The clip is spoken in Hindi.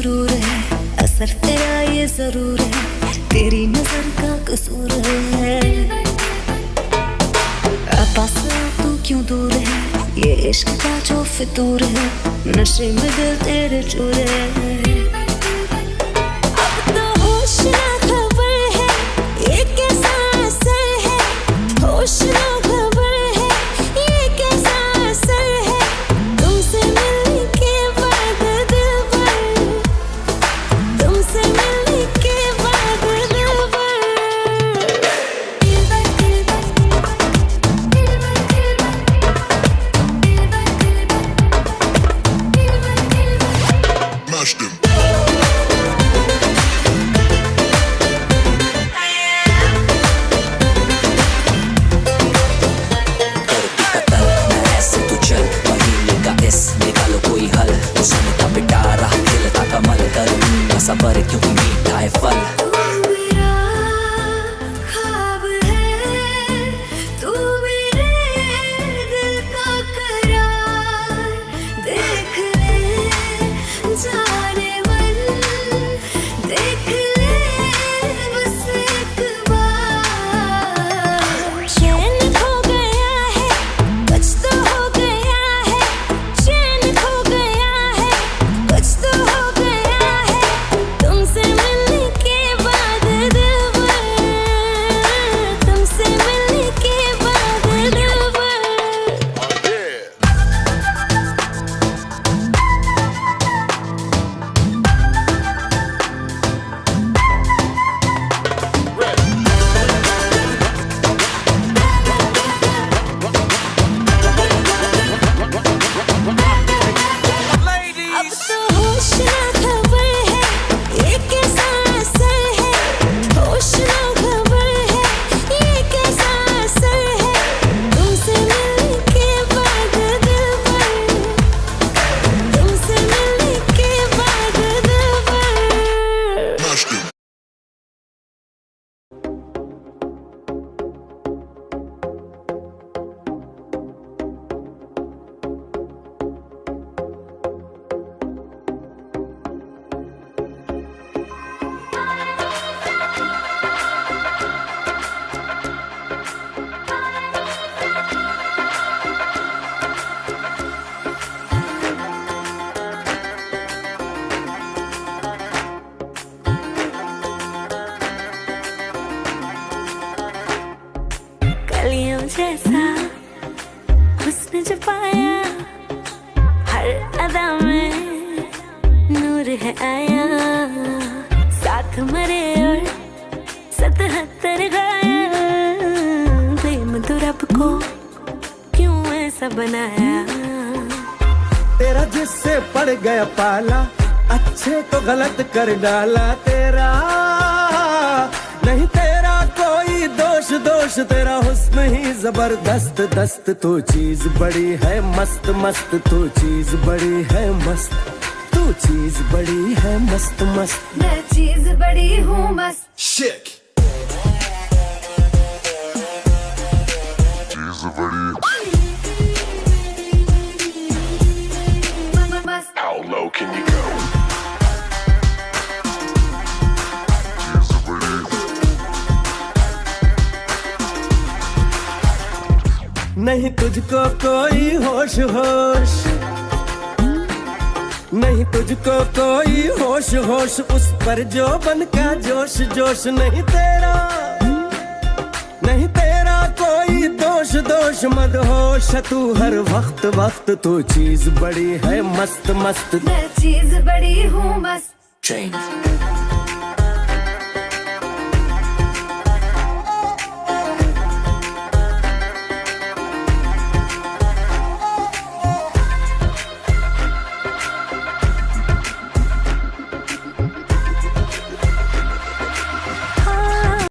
सुरूर है, असर तेरा ये जरूर है, तेरी नजर का कसूर है। पास तू क्यों दूर है, ये इश्क का जो फितूर है, नशे में दिल तेरे चूर है। अब तो होश ना खबर है, ये कैसा असर है, होश ना खबर है, ये कैसा असर है, तुमसे मिलने के बाद दिल भर, तुमसे मिलने के बाद दिल भर। सबर क्यों मीठा है फल। तू मेरा ख्वाब है, तू मेरे दिल का करार, देख ले जाने मन, देख ले बस एक बार। चैन खो गया है, कुछ तो हो गया है, चैन खो गया है, कुछ तो हो गया है, तुमसे मिलने के बाद दिल भर, तुमसे मिलने के बाद दिल भर। अब तो होश ना खबर है, ये कैसा असर है, होश ना खबर है, ये कैसा असर है, तुमसे मिलने के बाद दिल भर, तुमसे मिलने के बाद दिल भर। कलियों जैसा हुस्न जो पाया, हर अदा में नूर है आया, साथ मरे और 77 गाया, प्रेम तो रब को क्यों ऐसा बनाया। तेरा जिससे पड़ गया पाला, अच्छे को गलत कर डाला, तेरा नहीं तेरा कोई दोष, दोष तेरा हुस्न ही जबरदस्त दस्त, तू चीज बड़ी है मस्त मस्त, तू चीज बड़ी है मस्त, तू चीज बड़ी है मस्त मस्त। मैं चीज बड़ी हूँ मस्त। Shit. मस्त। How low can you go? नहीं तुझको कोई होश होश, नहीं तुझको कोई होश होश, उस पर जो बन का जोश जोश, नहीं तेरा नहीं तेरा कोई दोष दोष, मदहोश तू हर वक्त वक्त, तू चीज बड़ी है मस्त मस्त। मैं चीज बड़ी हूँ मस्त। Change.